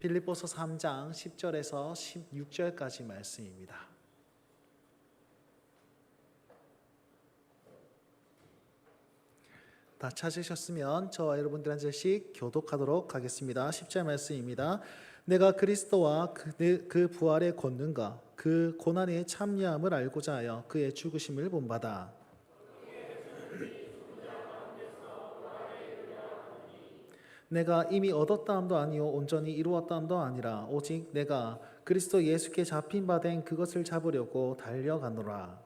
빌립보서 3장 10절에서 16절까지 말씀입니다. 다 찾으셨으면 저와 여러분들 한 절씩 교독하도록 하겠습니다. 10절 말씀입니다. 내가 그리스도와 그 부활의 권능과 그 고난의 참여함을 알고자 하여 그의 죽으심을 본받아 내가 이미 얻었다함도 아니요 온전히 이루었다함도 아니라 오직 내가 그리스도 예수께 잡힌 바 된 그것을 잡으려고 달려가노라.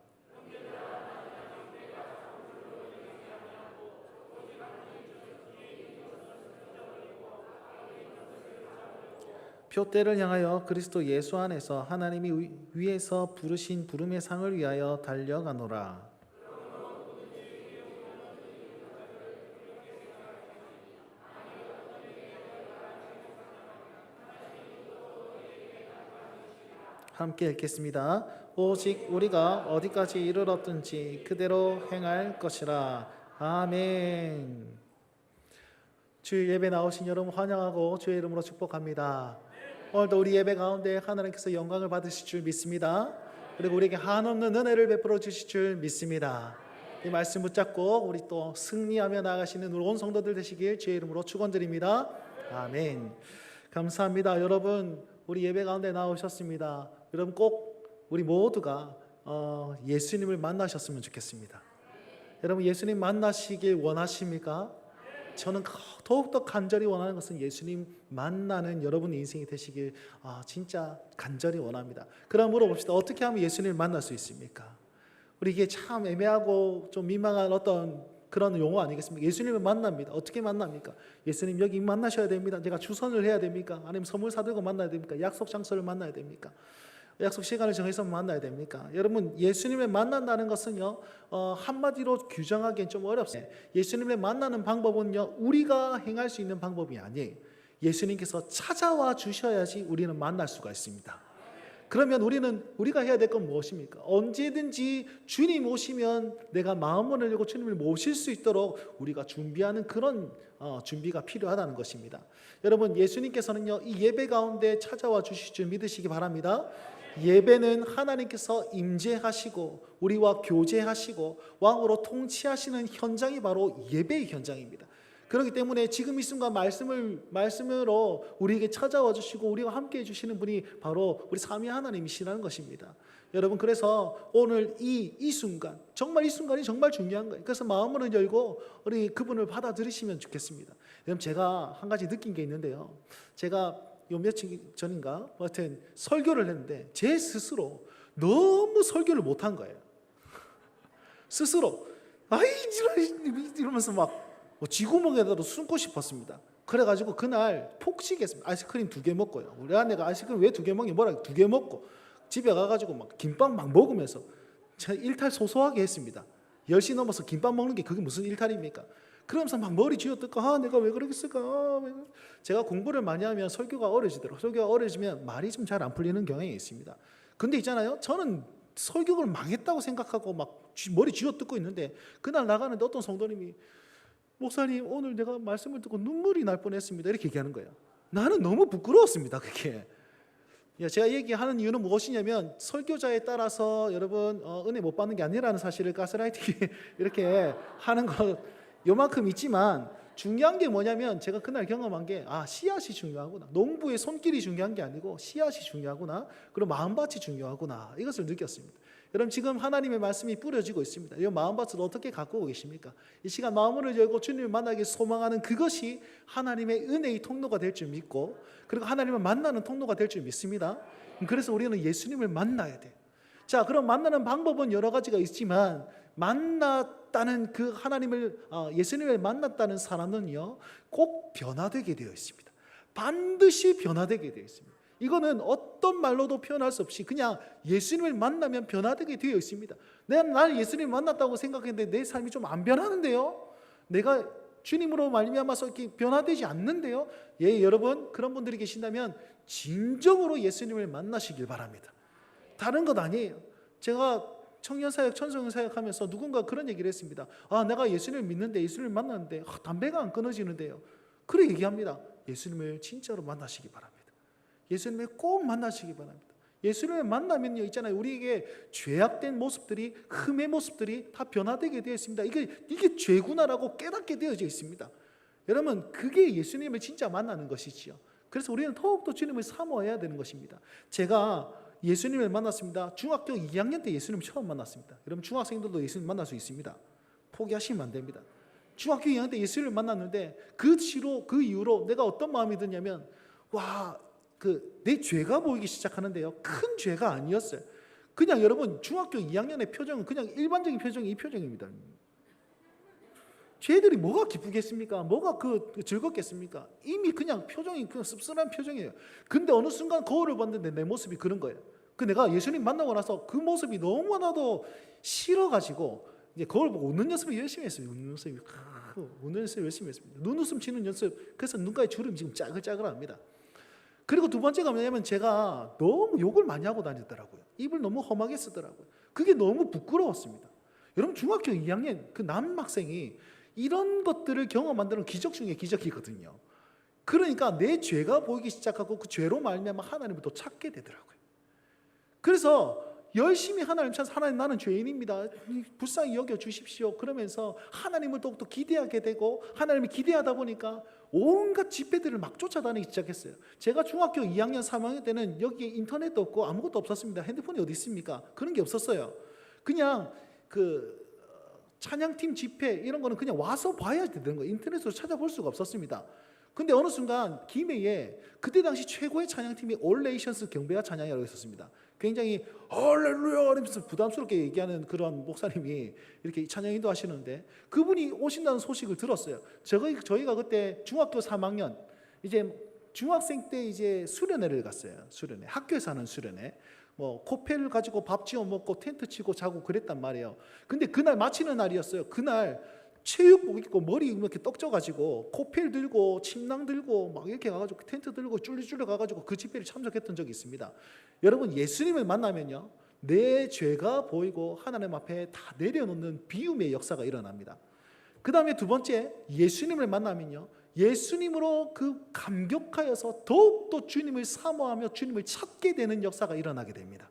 표대를 향하여 그리스도 예수 안에서 하나님이 위에서 부르신 부름의 상을 위하여 달려가노라. 함께 읽겠습니다. 오직 우리가 어디까지 이르렀든지 그대로 행할 것이라. 아멘. 주의 예배 나오신 여러분 환영하고 주의 이름으로 축복합니다. 오늘도 우리 예배 가운데 하나님께서 영광을 받으실 줄 믿습니다. 그리고 우리에게 한없는 은혜를 베풀어 주실 줄 믿습니다. 이 말씀 붙잡고 우리 또 승리하며 나아가시는 온 성도들 되시길 주의 이름으로 축원드립니다. 아멘. 감사합니다. 여러분 우리 예배 가운데 나오셨습니다. 여러분 꼭 우리 모두가 예수님을 만나셨으면 좋겠습니다. 여러분 예수님 만나시길 원하십니까? 저는 더욱더 간절히 원하는 것은 예수님 만나는 여러분의 인생이 되시길 진짜 간절히 원합니다. 그럼 물어봅시다. 어떻게 하면 예수님을 만날 수 있습니까? 우리 이게 참 애매하고 좀 민망한 어떤 그런 용어 아니겠습니까? 예수님을 만납니다. 어떻게 만납니까? 예수님 여기 만나셔야 됩니다. 제가 주선을 해야 됩니까? 아니면 선물 사들고 만나야 됩니까? 약속 장소를 만나야 됩니까? 약속 시간을 정해서 만나야 됩니까? 여러분 예수님을 만난다는 것은요 한마디로 규정하기엔 좀 어렵습니다. 예수님을 만나는 방법은요 우리가 행할 수 있는 방법이 아니에요. 예수님께서 찾아와 주셔야지 우리는 만날 수가 있습니다. 그러면 우리가 해야 될 건 무엇입니까? 언제든지 주님 오시면 내가 마음을 열고 주님을 모실 수 있도록 우리가 준비하는 그런 준비가 필요하다는 것입니다. 여러분 예수님께서는요 이 예배 가운데 찾아와 주실 줄 믿으시기 바랍니다. 예배는 하나님께서 임재하시고 우리와 교제하시고 왕으로 통치하시는 현장이 바로 예배의 현장입니다. 그렇기 때문에 지금 이 순간 말씀으로 우리에게 찾아와 주시고 우리와 함께 해주시는 분이 바로 우리 삼위 하나님이시라는 것입니다. 여러분 그래서 오늘 이 순간 정말 이 순간이 정말 중요한 거예요. 그래서 마음을 열고 우리 그분을 받아들이시면 좋겠습니다. 여러분 제가 한 가지 느낀 게 있는데요. 제가 요 며칠 전인가 하여튼 설교를 했는데 제 스스로 너무 설교를 못한 거예요. 스스로 이러면서 막 쥐구멍에다도 숨고 싶었습니다. 그래가지고 그날 폭식했습니다. 아이스크림 2개 먹고요. 우리 아내가 아이스크림 왜 2개 먹니? 뭐라 2개 먹고 집에 가가지고 막 김밥 막 먹으면서 제가 일탈 소소하게 했습니다. 10시 넘어서 김밥 먹는 게 그게 무슨 일탈입니까? 그러면서 막 머리 쥐어뜯고 내가 왜 그러겠을까? 제가 공부를 많이 하면 설교가 어려지더라고요. 설교가 어려지면 말이 좀 잘 안 풀리는 경향이 있습니다. 근데 있잖아요. 저는 설교를 망했다고 생각하고 막 머리 쥐어뜯고 있는데 그날 나가는데 어떤 성도님이 목사님 오늘 내가 말씀을 듣고 눈물이 날 뻔했습니다. 이렇게 얘기하는 거예요. 나는 너무 부끄러웠습니다. 그게. 제가 얘기하는 이유는 무엇이냐면 설교자에 따라서 여러분 은혜 못 받는 게 아니라는 사실을 가스라이팅 이렇게 하는 거 요만큼 있지만 중요한 게 뭐냐면 제가 그날 경험한 게 씨앗이 중요하구나. 농부의 손길이 중요한 게 아니고 씨앗이 중요하구나. 그리고 마음밭이 중요하구나. 이것을 느꼈습니다. 여러분 지금 하나님의 말씀이 뿌려지고 있습니다. 이 마음밭을 어떻게 가꾸고 계십니까? 이 시간 마음을 열고 주님을 만나기 소망하는 그것이 하나님의 은혜의 통로가 될 줄 믿고 그리고 하나님을 만나는 통로가 될 줄 믿습니다. 그래서 우리는 예수님을 만나야 돼요. 자, 그럼 만나는 방법은 여러 가지가 있지만 만났다는 그 하나님을 예수님을 만났다는 사람은요 꼭 변화되게 되어 있습니다. 반드시 변화되게 되어 있습니다. 이거는 어떤 말로도 표현할 수 없이 그냥 예수님을 만나면 변화되게 되어 있습니다. 내가 날 예수님을 만났다고 생각했는데 내 삶이 좀 안 변하는데요. 내가 주님으로 말미암아서 이렇게 변화되지 않는데요. 여러분 그런 분들이 계신다면 진정으로 예수님을 만나시길 바랍니다. 다른 것 아니에요. 제가 청년사역, 천성사역 하면서 누군가 그런 얘기를 했습니다. 내가 예수님을 믿는데 예수님을 만났는데 담배가 안 끊어지는데요. 그래 얘기합니다. 예수님을 진짜로 만나시기 바랍니다. 예수님을 꼭 만나시기 바랍니다. 예수님을 만나면요, 있잖아요, 우리에게 죄악된 모습들이, 흠의 모습들이 다 변화되게 되어 있습니다. 이게 죄구나라고 깨닫게 되어져 있습니다. 여러분, 그게 예수님을 진짜 만나는 것이지요. 그래서 우리는 더욱더 주님을 사모해야 되는 것입니다. 제가 예수님을 만났습니다. 중학교 2학년 때 예수님을 처음 만났습니다. 여러분, 중학생들도 예수님 만날 수 있습니다. 포기하시면 안 됩니다. 중학교 2학년 때 예수님을 만났는데 그 이후로 내가 어떤 마음이 드냐면, 내 죄가 보이기 시작하는데요, 큰 죄가 아니었어요. 그냥 여러분, 중학교 2학년의 표정은 그냥 일반적인 표정이 이 표정입니다. 죄들이 뭐가 기쁘겠습니까? 뭐가 즐겁겠습니까? 이미 그냥 표정이 그냥 씁쓸한 표정이에요. 근데 어느 순간 거울을 봤는데 내 모습이 그런 거예요. 내가 예수님 만나고 나서 그 모습이 너무나도 싫어가지고 이제 거울 보고 웃는 연습을 열심히 했어요. 웃는 연습을 열심히 했습니다. 눈웃음 치는 연습. 그래서 눈가에 주름이 지금 짜글짜글합니다. 그리고 두 번째가 뭐냐면, 제가 너무 욕을 많이 하고 다녔더라고요. 입을 너무 험하게 쓰더라고요. 그게 너무 부끄러웠습니다. 여러분, 중학교 2학년 그 남학생이 이런 것들을 경험한다는 기적 중에 기적이거든요. 그러니까 내 죄가 보이기 시작하고 그 죄로 말미암아 하나님을 또 찾게 되더라고요. 그래서 열심히 하나님 찾아서, 하나님 나는 죄인입니다, 불쌍히 여겨주십시오 그러면서 하나님을 더욱더 기대하게 되고, 하나님을 기대하다 보니까 온갖 집회들을 막 쫓아다니기 시작했어요. 제가 중학교 2학년 3학년 때는 여기 인터넷도 없고 아무것도 없었습니다. 핸드폰이 어디 있습니까? 그런 게 없었어요. 그냥 찬양팀 집회 이런 거는 그냥 와서 봐야 되는 거예요. 인터넷으로 찾아볼 수가 없었습니다. 근데 어느 순간 김해에 그때 당시 최고의 찬양팀이 올레이션스 경배와 찬양이라고 있었습니다. 굉장히 할렐루야 하면서 부담스럽게 얘기하는 그런 목사님이 이렇게 찬양 인도하시는데, 그분이 오신다는 소식을 들었어요. 저희가 그때 중학교 3학년, 이제 중학생 때 이제 수련회를 갔어요. 수련회, 학교에서 하는 수련회. 코펠을 가지고 밥 지어 먹고 텐트 치고 자고 그랬단 말이에요. 근데 그날 마치는 날이었어요. 그날 체육복 입고 머리 이렇게 떡져가지고 코펠 들고 침낭 들고 막 이렇게 가가지고 텐트 들고 쫄리쫄리 가가지고 그 집회를 참석했던 적이 있습니다. 여러분, 예수님을 만나면요, 내 죄가 보이고 하나님 앞에 다 내려놓는 비움의 역사가 일어납니다. 그 다음에 두 번째, 예수님을 만나면요, 예수님으로 감격하여서 더욱더 주님을 사모하며 주님을 찾게 되는 역사가 일어나게 됩니다.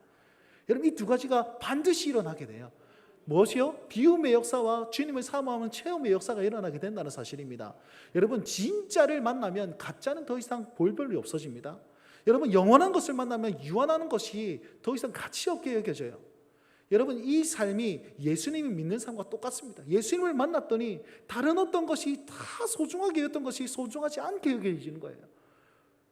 여러분, 이 두 가지가 반드시 일어나게 돼요. 무엇이요? 비움의 역사와 주님을 사모하는 체험의 역사가 일어나게 된다는 사실입니다. 여러분, 진짜를 만나면 가짜는 더 이상 볼 별이 없어집니다. 여러분, 영원한 것을 만나면 유한하는 것이 더 이상 가치 없게 여겨져요. 여러분, 이 삶이 예수님이 믿는 삶과 똑같습니다. 예수님을 만났더니 다른 어떤 것이 다 소중하게 여겼던 것이 소중하지 않게 여겨지는 거예요.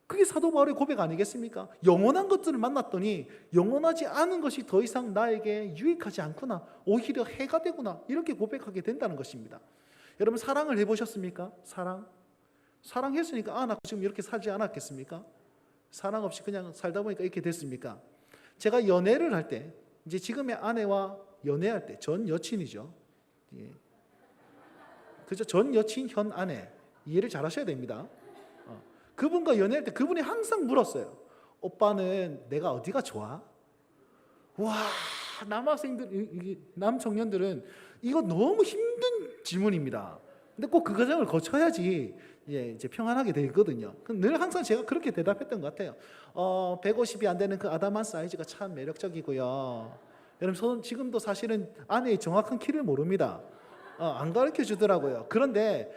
그게 사도 바울의 고백 아니겠습니까? 영원한 것들을 만났더니 영원하지 않은 것이 더 이상 나에게 유익하지 않구나, 오히려 해가 되구나, 이렇게 고백하게 된다는 것입니다. 여러분, 사랑을 해보셨습니까? 사랑했으니까 나 지금 이렇게 살지 않았겠습니까? 사랑 없이 그냥 살다 보니까 이렇게 됐습니까? 제가 연애를 할 때, 이제 지금의 아내와 연애할 때, 전 여친이죠. 그죠? 전 여친, 현 아내, 이해를 잘 하셔야 됩니다. 그분과 연애할 때 그분이 항상 물었어요. 오빠는 내가 어디가 좋아? 와, 남청년들은 이거 너무 힘든 질문입니다. 근데 꼭 그 과정을 거쳐야지 이제 평안하게 되거든요. 늘 항상 제가 그렇게 대답했던 것 같아요. 150이 안 되는 그 아담한 사이즈가 참 매력적이고요. 여러분, 지금도 사실은 아내의 정확한 키를 모릅니다. 안 가르쳐 주더라고요. 그런데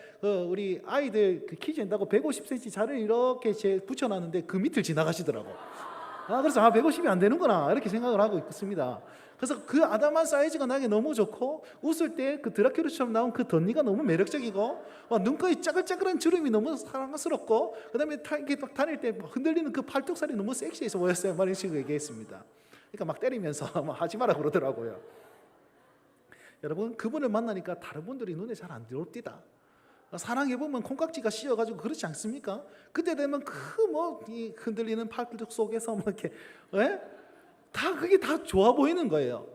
우리 아이들 키 잰다고 150cm 자를 이렇게 붙여놨는데 그 밑을 지나가시더라고. 그래서 150이 안 되는구나, 이렇게 생각을 하고 있습니다. 그래서 그 아담한 사이즈가 나에게 너무 좋고, 웃을 때 그 드라큘라처럼 나온 그 덧니가 너무 매력적이고, 눈가에 짜글짜글한 주름이 너무 사랑스럽고, 그 다음에 이렇게 막 다닐 때 흔들리는 그 팔뚝살이 너무 섹시해서 보였어요. 이런 식으로 얘기했습니다. 그러니까 막 때리면서 하지 마라 그러더라고요. 여러분, 그분을 만나니까 다른 분들이 눈에 잘 안 들어옵니다. 사랑해보면 콩깍지가 씌어가지고 그렇지 않습니까? 그때 되면 이 흔들리는 팔뚝 속에서 이렇게, 그게 다 좋아 보이는 거예요.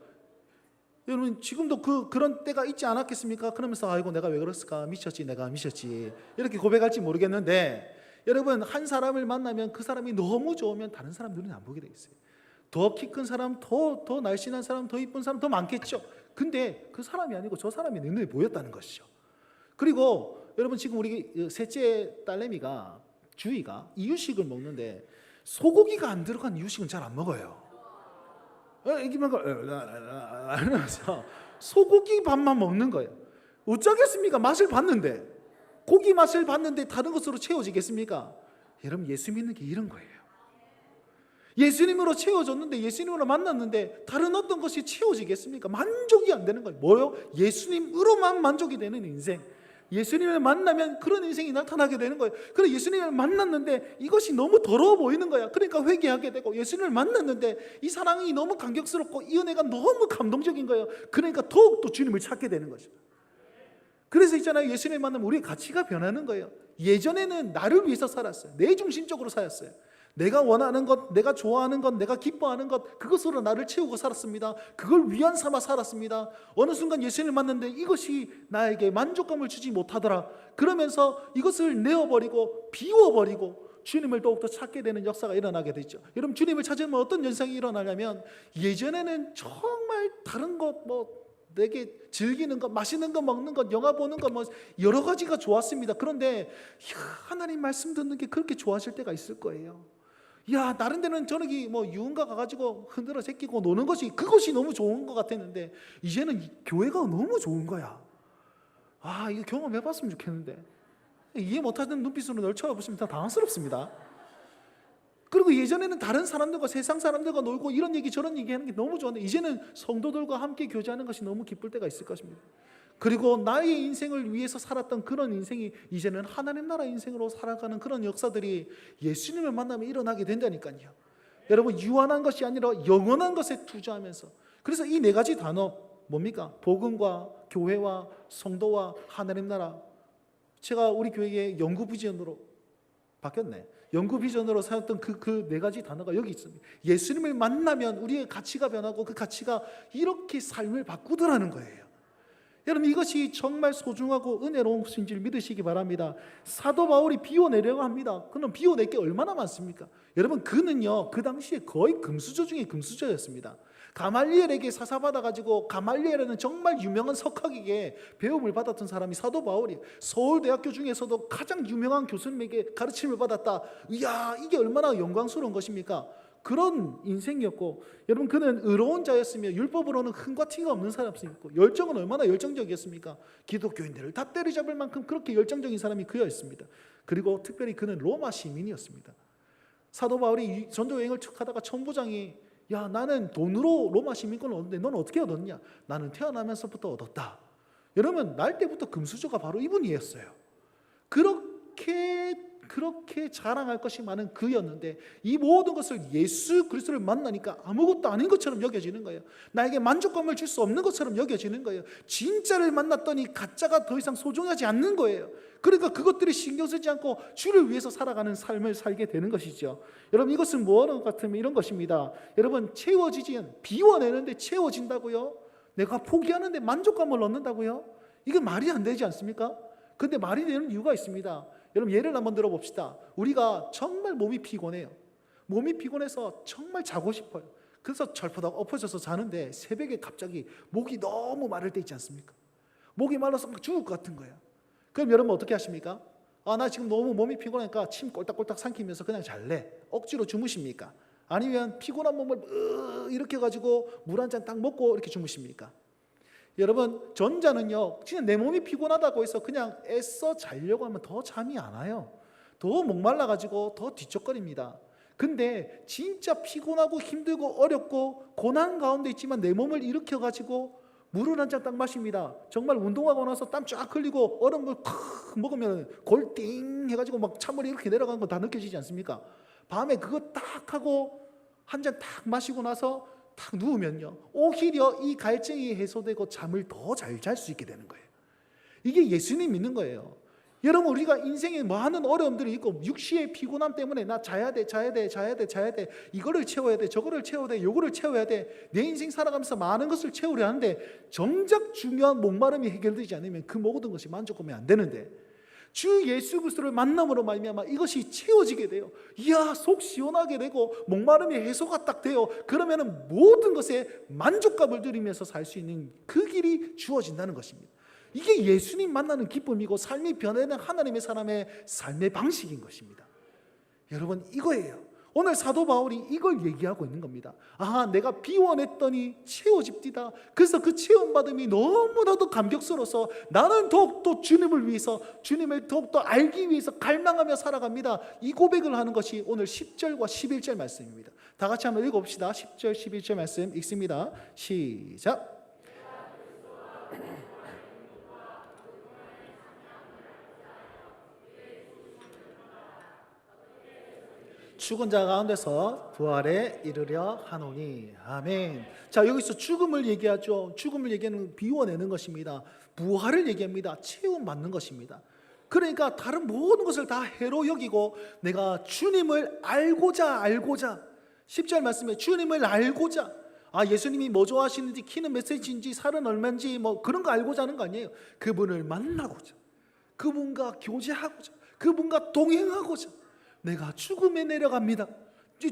여러분, 지금도 그런 때가 있지 않았겠습니까? 그러면서 아이고 내가 왜 그랬을까, 내가 미쳤지 이렇게 고백할지 모르겠는데, 여러분, 한 사람을 만나면 그 사람이 너무 좋으면 다른 사람 눈에 안 보게 돼 있어요. 더 키 큰 사람, 더 날씬한 사람, 더 이쁜 사람 더 많겠죠. 근데 그 사람이 아니고 저 사람이 내 눈에 보였다는 것이죠. 그리고 여러분, 지금 우리 셋째 딸내미가, 주희가 이유식을 먹는데 소고기가 안 들어간 이유식은 잘 안 먹어요. 이기만 이러면서 소고기 밥만 먹는 거예요. 어쩌겠습니까? 맛을 봤는데, 고기 맛을 봤는데 다른 것으로 채워지겠습니까? 여러분, 예수 믿는 게 이런 거예요. 예수님으로 채워졌는데, 예수님으로 만났는데 다른 어떤 것이 채워지겠습니까? 만족이 안 되는 거예요. 뭐요? 예수님으로만 만족이 되는 인생. 예수님을 만나면 그런 인생이 나타나게 되는 거예요. 그래, 예수님을 만났는데 이것이 너무 더러워 보이는 거야. 그러니까 회개하게 되고, 예수님을 만났는데 이 사랑이 너무 감격스럽고 이 은혜가 너무 감동적인 거예요. 그러니까 더욱더 주님을 찾게 되는 거죠. 그래서 있잖아요, 예수님을 만나면 우리의 가치가 변하는 거예요. 예전에는 나를 위해서 살았어요. 내 중심적으로 살았어요. 내가 원하는 것, 내가 좋아하는 것, 내가 기뻐하는 것, 그것으로 나를 채우고 살았습니다. 그걸 위안 삼아 살았습니다. 어느 순간 예수님을 만났는데 이것이 나에게 만족감을 주지 못하더라. 그러면서 이것을 내어버리고 비워버리고 주님을 더욱더 찾게 되는 역사가 일어나게 되죠. 여러분, 주님을 찾으면 어떤 현상이 일어나냐면, 예전에는 정말 다른 것, 내게 즐기는 것, 맛있는 것, 먹는 것, 영화 보는 것, 여러 가지가 좋았습니다. 그런데 하나님 말씀 듣는 게 그렇게 좋아질 때가 있을 거예요. 다른 데는 저녁이 유흥가 가가지고 흔들어 제끼고 노는 것이, 그것이 너무 좋은 것 같았는데, 이제는 교회가 너무 좋은 거야. 이거 경험해봤으면 좋겠는데, 이해 못하는 눈빛으로 널 쳐다보시면 다 당황스럽습니다. 그리고 예전에는 다른 사람들과, 세상 사람들과 놀고 이런 얘기 저런 얘기 하는 게 너무 좋았는데, 이제는 성도들과 함께 교제하는 것이 너무 기쁠 때가 있을 것입니다. 그리고 나의 인생을 위해서 살았던 그런 인생이 이제는 하나님 나라 인생으로 살아가는 그런 역사들이 예수님을 만나면 일어나게 된다니까요. 여러분, 유한한 것이 아니라 영원한 것에 투자하면서, 그래서 이 네 가지 단어 뭡니까? 복음과 교회와 성도와 하나님 나라. 제가 우리 교회의 연구 비전으로 바뀌었네. 연구 비전으로 사용했던 그 네 가지 단어가 여기 있습니다. 예수님을 만나면 우리의 가치가 변하고, 그 가치가 이렇게 삶을 바꾸더라는 거예요. 여러분, 이것이 정말 소중하고 은혜로운 것인 줄 믿으시기 바랍니다. 사도 바울이 비워내려고 합니다. 그럼 비워낼 게 얼마나 많습니까? 여러분, 그는요, 그 당시에 거의 금수저 중에 금수저였습니다. 가말리엘에게 사사받아가지고, 가말리엘은 정말 유명한 석학에게 배움을 받았던 사람이 사도 바울이, 서울대학교 중에서도 가장 유명한 교수님에게 가르침을 받았다. 이야, 이게 얼마나 영광스러운 것입니까? 그런 인생이었고, 여러분, 그는 의로운 자였으며 율법으로는 흠과 티가 없는 사람이었고, 열정은 얼마나 열정적이었습니까? 기독교인들을 다 때리잡을 만큼 그렇게 열정적인 사람이 그였습니다. 그리고 특별히 그는 로마 시민이었습니다. 사도 바울이 전도 여행을 쭉 하다가 천부장이, 나는 돈으로 로마 시민권을 얻는데 너는 어떻게 얻었냐? 나는 태어나면서부터 얻었다. 여러분, 날 때부터 금수저가 바로 이분이었어요. 그렇게 자랑할 것이 많은 그였는데, 이 모든 것을 예수 그리스도를 만나니까 아무것도 아닌 것처럼 여겨지는 거예요. 나에게 만족감을 줄 수 없는 것처럼 여겨지는 거예요. 진짜를 만났더니 가짜가 더 이상 소중하지 않는 거예요. 그러니까 그것들이 신경 쓰지 않고 주를 위해서 살아가는 삶을 살게 되는 것이죠. 여러분, 이것은 뭐하는 것 같으면 이런 것입니다. 여러분, 비워내는데 채워진다고요? 내가 포기하는데 만족감을 얻는다고요? 이게 말이 안 되지 않습니까? 근데 말이 되는 이유가 있습니다. 여러분, 예를 한번 들어봅시다. 우리가 정말 몸이 피곤해요. 몸이 피곤해서 정말 자고 싶어요. 그래서 철푸덕 엎어져서 자는데 새벽에 갑자기 목이 너무 마를 때 있지 않습니까? 목이 말라서 막 죽을 것 같은 거예요. 그럼 여러분 어떻게 하십니까? 나 지금 너무 몸이 피곤하니까 침 꼴딱꼴딱 삼키면서 그냥 잘래. 억지로 주무십니까? 아니면 피곤한 몸을 이렇게 가지고 물 한 잔 딱 먹고 이렇게 주무십니까? 여러분, 전자는요, 진짜 내 몸이 피곤하다고 해서 그냥 애써 자려고 하면 더 잠이 안 와요. 더 목말라가지고 더 뒤척거립니다. 근데 진짜 피곤하고 힘들고 어렵고 고난 가운데 있지만 내 몸을 일으켜가지고 물을 한 잔 딱 마십니다. 정말 운동하고 나서 땀 쫙 흘리고 얼음물 콱 먹으면 골띵 해가지고 막 찬물이 이렇게 내려가는 거 다 느껴지지 않습니까? 밤에 그거 딱 하고 한 잔 딱 마시고 나서 딱 누우면요, 오히려 이 갈증이 해소되고 잠을 더 잘 잘 수 있게 되는 거예요. 이게 예수님 믿는 거예요. 여러분, 우리가 인생에 많은 어려움들이 있고 육시의 피곤함 때문에 나 자야 돼 이거를 채워야 돼, 저거를 채워야 돼, 요거를 채워야 돼, 내 인생 살아가면서 많은 것을 채우려 하는데 정작 중요한 목마름이 해결되지 않으면 그 모든 것이 만족감이 안 되는데, 주 예수 그리스도를 만남으로 말미암아 이것이 채워지게 돼요. 이야, 속 시원하게 되고 목마름이 해소가 딱 돼요. 그러면 모든 것에 만족감을 누리면서 살 수 있는 그 길이 주어진다는 것입니다. 이게 예수님 만나는 기쁨이고 삶이 변해는 하나님의 사람의 삶의 방식인 것입니다. 여러분, 이거예요. 오늘 사도 바울이 이걸 얘기하고 있는 겁니다. 내가 비워냈더니 채워집디다. 그래서 그 채움받음이 너무나도 감격스러워서 나는 더욱더 주님을 위해서, 주님을 더욱더 알기 위해서 갈망하며 살아갑니다. 이 고백을 하는 것이 오늘 10절과 11절 말씀입니다. 다 같이 한번 읽어봅시다. 10절 11절 말씀 읽습니다. 시작. 죽은 자 가운데서 부활에 이르려 하노니. 아멘. 자, 여기서 죽음을 얘기하죠. 죽음을 얘기하는 비워내는 것입니다. 부활을 얘기합니다. 채움 받는 것입니다. 그러니까 다른 모든 것을 다 해로 여기고 내가 주님을 알고자 10절 말씀에 주님을 알고자, 예수님이 뭐 좋아하시는지, 키는 몇 cm인지, 살은 얼마인지 뭐 그런 거 알고자 하는 거 아니에요. 그분을 만나고자, 그분과 교제하고자, 그분과 동행하고자 내가 죽음에 내려갑니다.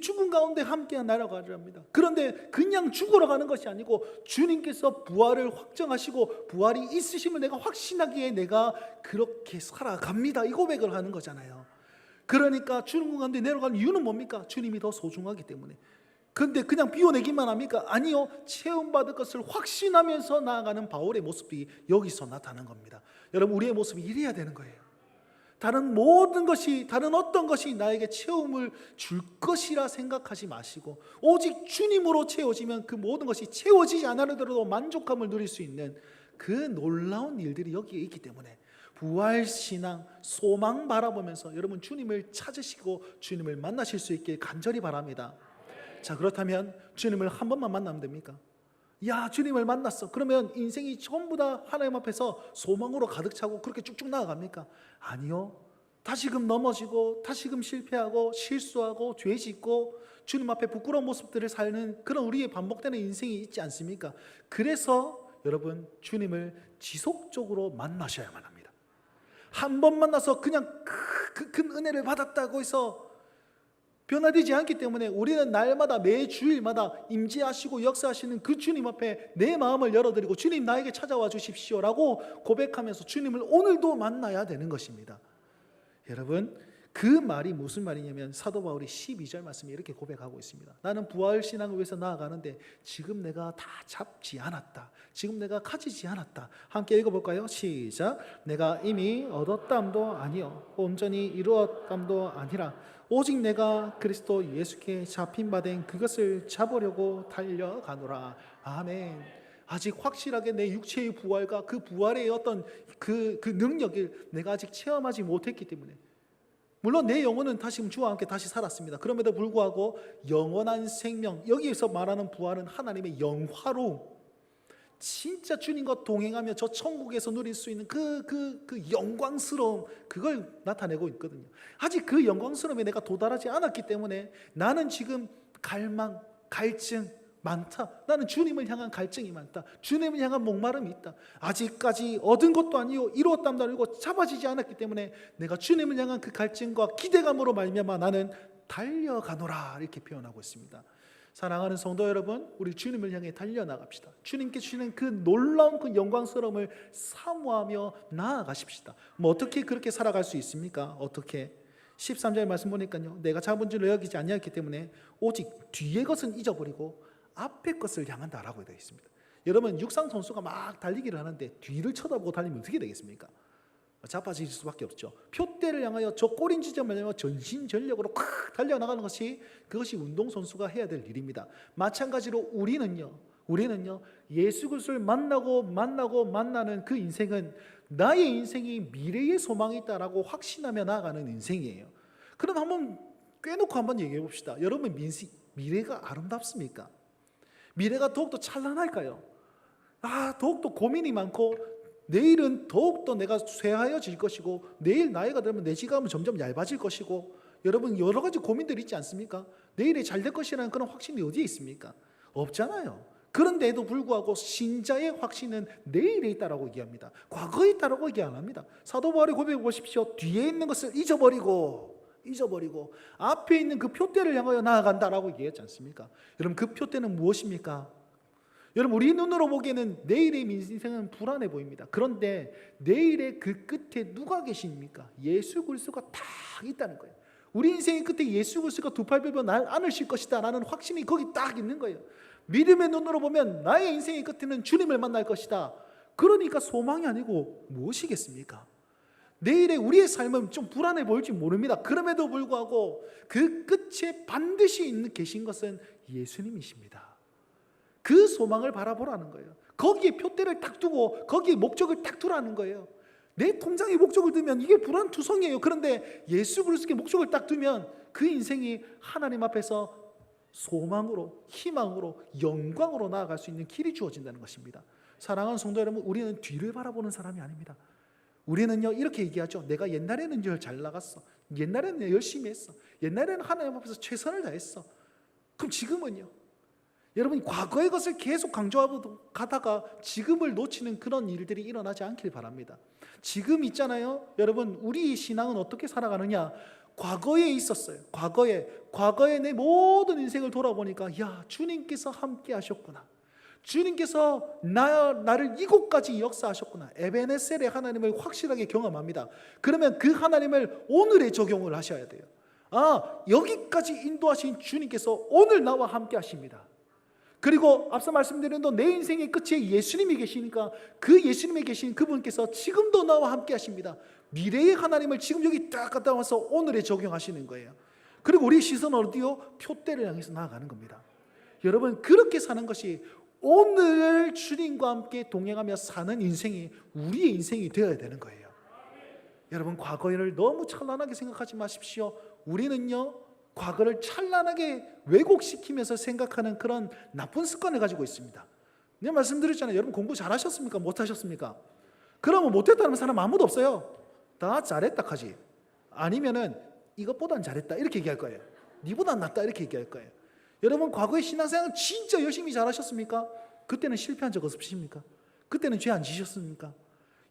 죽음 가운데 함께 날아가려 합니다. 그런데 그냥 죽으러 가는 것이 아니고 주님께서 부활을 확정하시고 부활이 있으심을 내가 확신하기에 내가 그렇게 살아갑니다. 이 고백을 하는 거잖아요. 그러니까 죽음 가운데 내려가는 이유는 뭡니까? 주님이 더 소중하기 때문에. 그런데 그냥 비워내기만 합니까? 아니요. 체험받을 것을 확신하면서 나아가는 바울의 모습이 여기서 나타나는 겁니다. 여러분, 우리의 모습이 이래야 되는 거예요. 다른 모든 것이, 다른 어떤 것이 나에게 채움을 줄 것이라 생각하지 마시고 오직 주님으로 채워지면 그 모든 것이 채워지지 않아도 만족감을 누릴 수 있는 그 놀라운 일들이 여기에 있기 때문에 부활신앙, 소망 바라보면서 여러분 주님을 찾으시고 주님을 만나실 수 있길 간절히 바랍니다. 자, 그렇다면 주님을 한 번만 만나면 됩니까? 주님을 만났어. 그러면 인생이 전부 다 하나님 앞에서 소망으로 가득 차고 그렇게 쭉쭉 나아갑니까? 아니요. 다시금 넘어지고 다시금 실패하고 실수하고 죄 짓고 주님 앞에 부끄러운 모습들을 사는 그런 우리의 반복되는 인생이 있지 않습니까? 그래서 여러분 주님을 지속적으로 만나셔야만 합니다. 한 번 만나서 그냥 큰 은혜를 받았다고 해서 변화되지 않기 때문에 우리는 날마다 매 주일마다 임재하시고 역사하시는 그 주님 앞에 내 마음을 열어드리고 주님 나에게 찾아와 주십시오라고 고백하면서 주님을 오늘도 만나야 되는 것입니다. 여러분, 그 말이 무슨 말이냐면 사도 바울이 12절 말씀에 이렇게 고백하고 있습니다. 나는 부활신앙을 위해서 나아가는데 지금 내가 다 잡지 않았다. 지금 내가 가지지 않았다. 함께 읽어볼까요? 시작. 내가 이미 얻었담도 아니요 온전히 이루었담도 아니라 오직 내가 그리스도 예수께 잡힌 바 된 그것을 잡으려고 달려가노라. 아멘. 아직 확실하게 내 육체의 부활과 그 부활의 어떤 그 능력을 내가 아직 체험하지 못했기 때문에, 물론 내 영혼은 다시 주와 함께 다시 살았습니다. 그럼에도 불구하고 영원한 생명, 여기에서 말하는 부활은 하나님의 영화로움, 진짜 주님과 동행하며 저 천국에서 누릴 수 있는 그 영광스러움, 그걸 나타내고 있거든요. 아직 그 영광스러움에 내가 도달하지 않았기 때문에 나는 지금 갈망, 갈증 많다. 나는 주님을 향한 갈증이 많다. 주님을 향한 목마름이 있다. 아직까지 얻은 것도 아니요 이루었담도 아니고 잡아지지 않았기 때문에 내가 주님을 향한 그 갈증과 기대감으로 말미암아 나는 달려가노라, 이렇게 표현하고 있습니다. 사랑하는 성도 여러분, 우리 주님을 향해 달려나갑시다. 주님께 주시는 그 놀라운 그 영광스러움을 사모하며 나아가십시다. 어떻게 그렇게 살아갈 수 있습니까? 어떻게? 13절 말씀 보니까요, 내가 잡은 줄로 여기지 아니하기 때문에 오직 뒤의 것은 잊어버리고 앞의 것을 향한다라고 되어 있습니다. 여러분, 육상 선수가 막 달리기를 하는데 뒤를 쳐다보고 달리면 어떻게 되겠습니까? 자빠질 수밖에 없죠. 표대를 향하여 저 꼬린 지점을 향하여 전신전력으로 콱 달려나가는 것이, 그것이 운동선수가 해야 될 일입니다. 마찬가지로 우리는요 예수 그리스도를 만나는 그 인생은 나의 인생이 미래의 소망이 있다라고 확신하며 나아가는 인생이에요. 그럼 한번 꿰놓고 한번 얘기해 봅시다. 여러분, 미래가 아름답습니까? 미래가 더욱더 찬란할까요? 더욱더 고민이 많고 내일은 더욱더 내가 쇠하여질 것이고 내일 나이가 들면 내 지갑은 점점 얇아질 것이고, 여러분 여러 가지 고민들이 있지 않습니까? 내일이 잘 될 것이라는 그런 확신이 어디에 있습니까? 없잖아요. 그런데도 불구하고 신자의 확신은 내일에 있다라고 얘기합니다. 과거에 있다라고 얘기 안 합니다. 사도 바울의 고백을 보십시오. 뒤에 있는 것을 잊어버리고 앞에 있는 그 표대를 향하여 나아간다라고 얘기했지 않습니까? 여러분, 그 표대는 무엇입니까? 여러분, 우리 눈으로 보기에는 내일의 인생은 불안해 보입니다. 그런데 내일의 그 끝에 누가 계십니까? 예수 그리스도가 딱 있다는 거예요. 우리 인생의 끝에 예수 그리스도가 두 팔 펴고 날 안으실 것이다 라는 확신이 거기 딱 있는 거예요. 믿음의 눈으로 보면 나의 인생의 끝에는 주님을 만날 것이다. 그러니까 소망이 아니고 무엇이겠습니까? 내일의 우리의 삶은 좀 불안해 보일지 모릅니다. 그럼에도 불구하고 그 끝에 반드시 계신 것은 예수님이십니다. 그 소망을 바라보라는 거예요. 거기에 표대를 딱 두고 거기에 목적을 딱 두라는 거예요. 내 통장에 목적을 두면 이게 불안투성이에요. 그런데 예수 그리스도의 목적을 딱 두면 그 인생이 하나님 앞에서 소망으로, 희망으로, 영광으로 나아갈 수 있는 길이 주어진다는 것입니다. 사랑하는 성도 여러분, 우리는 뒤를 바라보는 사람이 아닙니다. 우리는요 이렇게 얘기하죠. 내가 옛날에는 잘 나갔어. 옛날에는 열심히 했어. 옛날에는 하나님 앞에서 최선을 다했어. 그럼 지금은요? 여러분 과거의 것을 계속 강조하고 가다가 지금을 놓치는 그런 일들이 일어나지 않길 바랍니다. 지금 있잖아요. 여러분 우리 신앙은 어떻게 살아가느냐? 과거에 있었어요. 과거에 내 모든 인생을 돌아보니까 야 주님께서 함께 하셨구나. 주님께서 나를 이곳까지 역사하셨구나. 에베네셀의 하나님을 확실하게 경험합니다. 그러면 그 하나님을 오늘에 적용을 하셔야 돼요. 여기까지 인도하신 주님께서 오늘 나와 함께 하십니다. 그리고 앞서 말씀드린 대로 내 인생의 끝에 예수님이 계시니까 그 예수님이 계신 그분께서 지금도 나와 함께 하십니다. 미래의 하나님을 지금 여기 딱 갖다 와서 오늘에 적용하시는 거예요. 그리고 우리 시선은 어디요? 표대를 향해서 나아가는 겁니다. 여러분 그렇게 사는 것이 오늘 주님과 함께 동행하며 사는 인생이 우리의 인생이 되어야 되는 거예요. 여러분 과거를 너무 찬란하게 생각하지 마십시오. 우리는요 과거를 찬란하게 왜곡시키면서 생각하는 그런 나쁜 습관을 가지고 있습니다. 내가 말씀드렸잖아요. 여러분 공부 잘하셨습니까? 못하셨습니까? 그러면 못했다는 사람 아무도 없어요. 다 잘했다 하지. 아니면은 이것보단 잘했다 이렇게 얘기할 거예요. 니보단 낫다 이렇게 얘기할 거예요. 여러분 과거의 신앙생활 진짜 열심히 잘하셨습니까? 그때는 실패한 적 없으십니까? 그때는 죄 안 지셨습니까?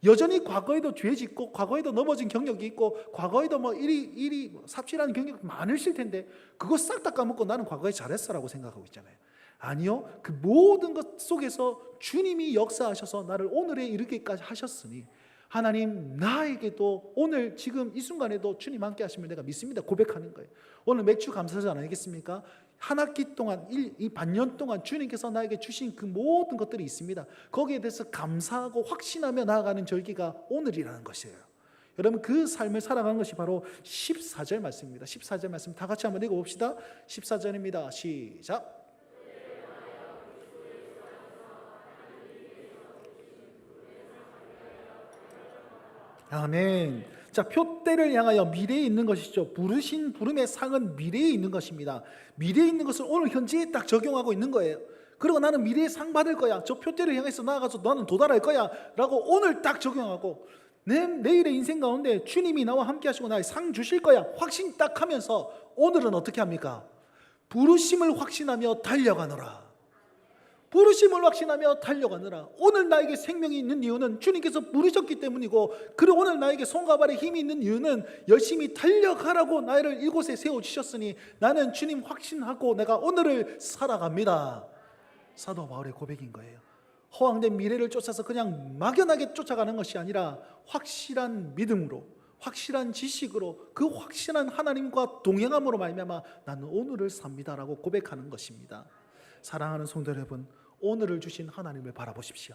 여전히 과거에도 죄 짓고 과거에도 넘어진 경력이 있고 과거에도 이리 삽질하는 경력이 많으실 텐데 그거 싹 다 까먹고 나는 과거에 잘했어라고 생각하고 있잖아요. 아니요. 그 모든 것 속에서 주님이 역사하셔서 나를 오늘에 이르기까지 하셨으니 하나님 나에게도 오늘 지금 이 순간에도 주님 함께 하시면 내가 믿습니다. 고백하는 거예요. 오늘 맥주 감사절 아니겠습니까? 한 학기 동안 이 반년 동안 주님께서 나에게 주신 그 모든 것들이 있습니다. 거기에 대해서 감사하고 확신하며 나아가는 절기가 오늘이라는 것이에요. 여러분 그 삶을 살아가는 것이 바로 14절 말씀입니다. 14절 말씀 다 같이 한번 읽어봅시다. 14절입니다. 시작. 아멘. 자, 표대를 향하여 미래에 있는 것이죠. 부르신 부름의 상은 미래에 있는 것입니다. 미래에 있는 것을 오늘 현재에 딱 적용하고 있는 거예요. 그리고 나는 미래에 상 받을 거야. 저 표대를 향해서 나아가서 나는 도달할 거야 라고 오늘 딱 적용하고 내일의 인생 가운데 주님이 나와 함께 하시고 나의 상 주실 거야 확신 딱 하면서 오늘은 어떻게 합니까? 부르심을 확신하며 달려가노라. 부르심을 확신하며 달려가느라. 오늘 나에게 생명이 있는 이유는 주님께서 부르셨기 때문이고, 그리고 오늘 나에게 손과 발에 힘이 있는 이유는 열심히 달려가라고 나를 이곳에 세워주셨으니 나는 주님 확신하고 내가 오늘을 살아갑니다. 사도 바울의 고백인 거예요. 허황된 미래를 쫓아서 그냥 막연하게 쫓아가는 것이 아니라 확실한 믿음으로, 확실한 지식으로, 그 확실한 하나님과 동행함으로 말미암아 나는 오늘을 삽니다라고 고백하는 것입니다. 사랑하는 성도 여러분, 오늘을 주신 하나님을 바라보십시오.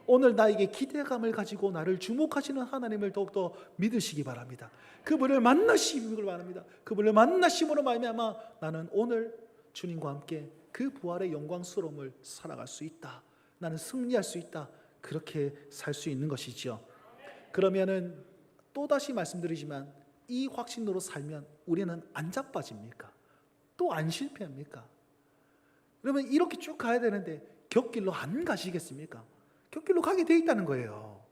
오늘 나에게 기대감을 가지고 나를 주목하시는 하나님을 더욱더 믿으시기 바랍니다. 그분을 만나시기를 바랍니다. 그분을 만나심으로 말미암아 나는 오늘 주님과 함께 그 부활의 영광스러움을 살아갈 수 있다. 나는 승리할 수 있다. 그렇게 살 수 있는 것이지요. 그러면은 또다시 말씀드리지만 이 확신으로 살면 우리는 안 자빠집니까? 또 안 실패합니까? 그러면 이렇게 쭉 가야 되는데 곁길로 안 가시겠습니까? 곁길로 가게 돼 있다는 거예요.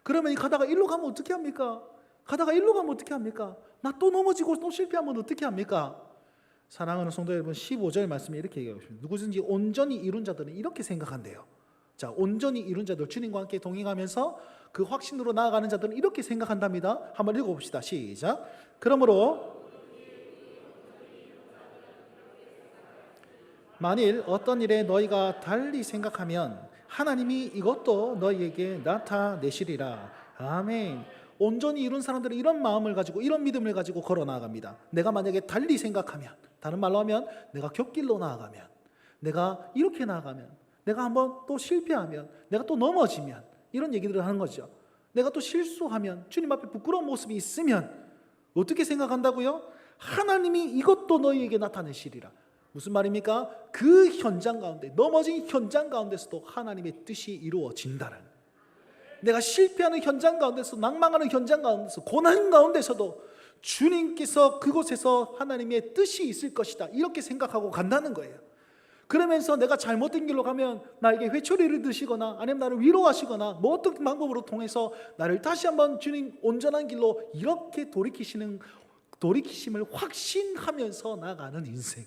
그러면 가다가 일로 가면 어떻게 합니까? 가다가 일로 가면 어떻게 합니까? 나 또 넘어지고 또 실패하면 어떻게 합니까? 사랑하는 성도 여러분, 15절 말씀에 이렇게 얘기하고 있습니다. 누구든지 온전히 이룬 자들은 이렇게 생각한대요. 자, 온전히 이룬 자들, 주님과 함께 동행하면서 그 확신으로 나아가는 자들은 이렇게 생각한답니다. 한번 읽어봅시다. 시작. 그러므로 만일 어떤 일에 너희가 달리 생각하면 하나님이 이것도 너희에게 나타내시리라. 아멘. 온전히 이룬 사람들은 이런 마음을 가지고 이런 믿음을 가지고 걸어 나아갑니다. 내가 만약에 달리 생각하면, 다른 말로 하면 내가 곁길로 나아가면, 내가 이렇게 나아가면, 내가 한번 또 실패하면, 내가 또 넘어지면, 이런 얘기들을 하는 거죠. 내가 또 실수하면, 주님 앞에 부끄러운 모습이 있으면 어떻게 생각한다고요? 하나님이 이것도 너희에게 나타내시리라. 무슨 말입니까? 그 현장 가운데, 넘어진 현장 가운데서도 하나님의 뜻이 이루어진다는, 내가 실패하는 현장 가운데서, 낭망하는 현장 가운데서, 고난 가운데서도 주님께서 그곳에서 하나님의 뜻이 있을 것이다, 이렇게 생각하고 간다는 거예요. 그러면서 내가 잘못된 길로 가면 나에게 회초리를 드시거나 아니면 나를 위로하시거나 뭐 어떤 방법으로 통해서 나를 다시 한번 주님 온전한 길로 이렇게 돌이키심을 확신하면서 나가는 인생.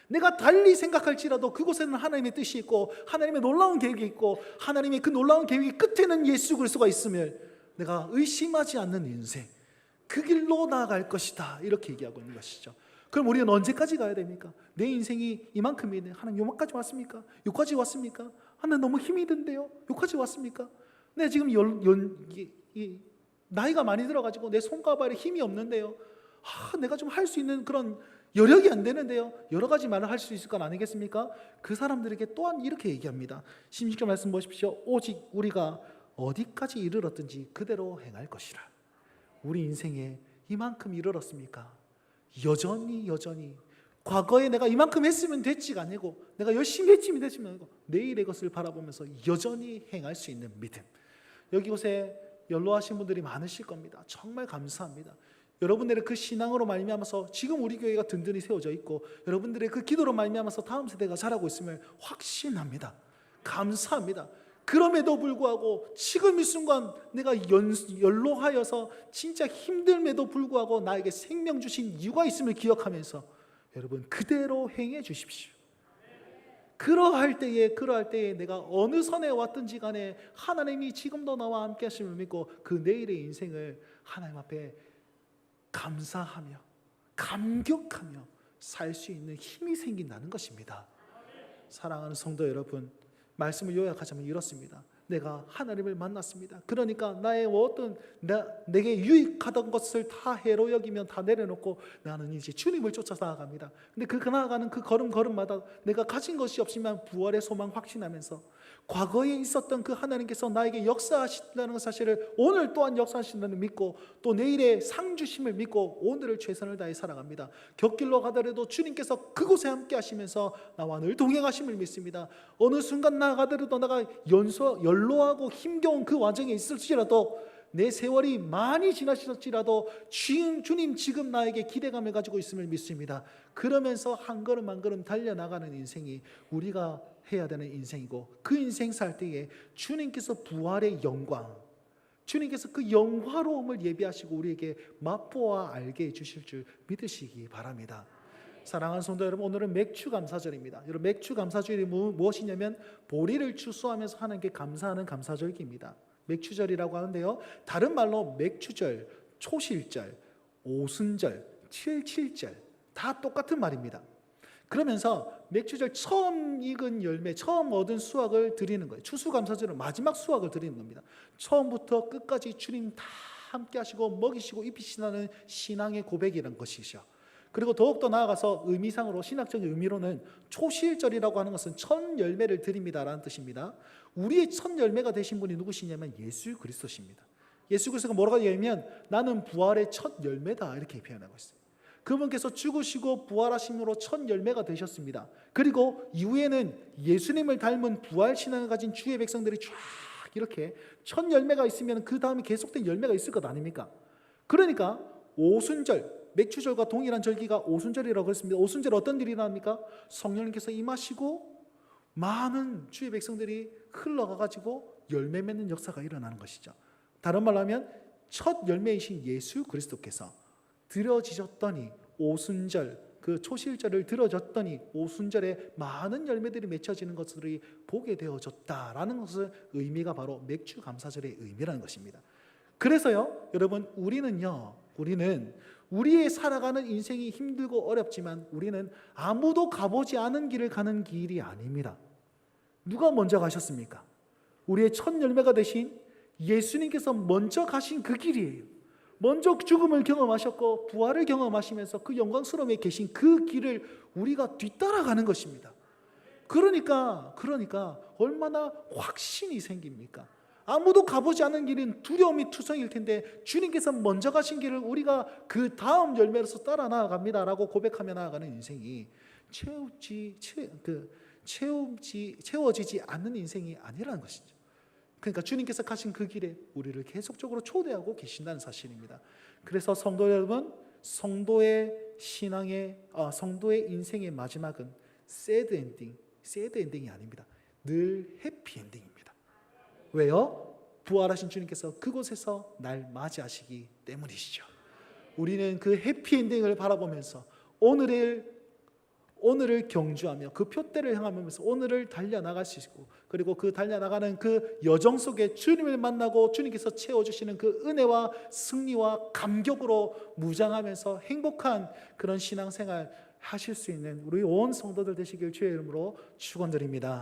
내가 달리 생각할지라도 그곳에는 하나님의 뜻이 있고 하나님의 놀라운 계획이 있고 하나님의 그 놀라운 계획의 끝에는 예수 그리스도가 있음을 내가 의심하지 않는 인생, 그 길로 나아갈 것이다, 이렇게 얘기하고 있는 것이죠. 그럼 우리는 언제까지 가야 됩니까? 내 인생이 이만큼이네. 하나님 요만까지 왔습니까? 요까지 왔습니까? 하나님 너무 힘이 든데요? 요까지 왔습니까? 내 지금 나이가 많이 들어가지고 내 손과 발에 힘이 없는데요. 내가 좀 할 수 있는 그런 여력이 안 되는데요. 여러 가지 말을 할 수 있을 건 아니겠습니까? 그 사람들에게 또한 이렇게 얘기합니다. 16절 말씀 보십시오. 오직 우리가 어디까지 이르렀든지 그대로 행할 것이라. 우리 인생에 이만큼 이르렀습니까? 여전히 과거에 내가 이만큼 했으면 됐지가 아니고 내가 열심히 했으면 됐지만 아니고 내일의 것을 바라보면서 여전히 행할 수 있는 믿음. 여기 곳에 연로하신 분들이 많으실 겁니다. 정말 감사합니다. 여러분들의 그 신앙으로 말미암아서 지금 우리 교회가 든든히 세워져 있고 여러분들의 그 기도로 말미암아서 다음 세대가 자라고 있음을 확신합니다. 감사합니다. 그럼에도 불구하고 지금 이 순간 내가 연로하여서 진짜 힘듦에도 불구하고 나에게 생명 주신 이유가 있음을 기억하면서 여러분 그대로 행해 주십시오. 그러할 때에 내가 어느 선에 왔든지 간에 하나님이 지금도 나와 함께 하심을 믿고 그 내일의 인생을 하나님 앞에 감사하며 감격하며 살 수 있는 힘이 생긴다는 것입니다. 사랑하는 성도 여러분, 말씀을 요약하자면 이렇습니다. 내가 하나님을 만났습니다. 그러니까 나의 어떤 내게 유익하던 것을 다 해로 여기면 다 내려놓고 나는 이제 주님을 쫓아 나아갑니다. 근데 그 나아가는 그 걸음마다 내가 가진 것이 없지만 부활의 소망 확신하면서 과거에 있었던 그 하나님께서 나에게 역사하신다는 사실을 오늘 또한 역사하신다는 믿고 또 내일의 상 주심을 믿고 오늘을 최선을 다해 살아갑니다. 곁길로 가더라도 주님께서 그곳에 함께 하시면서 나와 늘 동행하심을 믿습니다. 어느 순간 나가더라도 내가 연로하고 힘겨운 그 와중에 있을지라도 내 세월이 많이 지나실지라도 주님 지금 나에게 기대감을 가지고 있음을 믿습니다. 그러면서 한 걸음 한 걸음 달려나가는 인생이 우리가 해야 되는 인생이고 그 인생 살 때에 주님께서 부활의 영광, 주님께서 그 영화로움을 예비하시고 우리에게 맛보아 알게 해주실 줄 믿으시기 바랍니다. 사랑하는 성도 여러분, 오늘은 맥주 감사절입니다. 여러분, 맥주 감사절이 무엇이냐면 보리를 추수하면서 하나님께 감사하는 감사절기입니다. 맥주절이라고 하는데요, 다른 말로 맥주절, 초실절, 오순절, 칠칠절 다 똑같은 말입니다. 그러면서 맥주절 처음 익은 열매, 처음 얻은 수확을 드리는 거예요. 추수감사절은 마지막 수확을 드리는 겁니다. 처음부터 끝까지 주님 다 함께 하시고 먹이시고 입히시는 신앙의 고백이라는 것이죠. 그리고 더욱더 나아가서 의미상으로, 신학적인 의미로는 초실절이라고 하는 것은 첫 열매를 드립니다라는 뜻입니다. 우리의 첫 열매가 되신 분이 누구시냐면 예수 그리스도십니다. 예수 그리스도가 뭐라고 얘기하면 나는 부활의 첫 열매다, 이렇게 표현하고 있어요. 그분께서 죽으시고 부활하심으로 첫 열매가 되셨습니다. 그리고 이후에는 예수님을 닮은 부활 신앙을 가진 주의 백성들이 쫙 이렇게 첫 열매가 있으면 그 다음에 계속된 열매가 있을 것 아닙니까? 그러니까 오순절, 맥주절과 동일한 절기가 오순절이라고 했습니다. 오순절 어떤 일이 나옵니까? 성령님께서 임하시고 많은 주의 백성들이 흘러가가지고 열매 맺는 역사가 일어나는 것이죠. 다른 말로 하면 첫 열매이신 예수 그리스도께서 들어지셨더니 오순절, 그 초실절을 들어졌더니 오순절에 많은 열매들이 맺혀지는 것을 보게 되어졌다라는 것을 의미가 바로 맥주 감사절의 의미라는 것입니다. 그래서요, 여러분, 우리는 우리의 살아가는 인생이 힘들고 어렵지만 우리는 아무도 가보지 않은 길을 가는 길이 아닙니다. 누가 먼저 가셨습니까? 우리의 첫 열매가 되신 예수님께서 먼저 가신 그 길이에요. 먼저 죽음을 경험하셨고 부활을 경험하시면서 그 영광스러움에 계신 그 길을 우리가 뒤따라가는 것입니다. 그러니까 얼마나 확신이 생깁니까? 아무도 가보지 않은 길은 두려움이 투성일 텐데 주님께서 먼저 가신 길을 우리가 그 다음 열매로서 따라 나아갑니다라고 고백하며 나아가는 인생이 채워지지 않는 인생이 아니라는 것이죠. 그러니까 주님께서 가신 그 길에 우리를 계속적으로 초대하고 계신다는 사실입니다. 그래서 성도 여러분, 성도의 인생의 마지막은 새드 엔딩이 아닙니다. 늘 해피 엔딩입니다. 왜요? 부활하신 주님께서 그곳에서 날 맞이하시기 때문이시죠. 우리는 그 해피 엔딩을 바라보면서 오늘을 경주하며 그 표대를 향하면서 오늘을 달려나갈 수 있고, 그리고 그 달려나가는 그 여정 속에 주님을 만나고 주님께서 채워주시는 그 은혜와 승리와 감격으로 무장하면서 행복한 그런 신앙생활 하실 수 있는 우리 온 성도들 되시길 주의 이름으로 축원드립니다.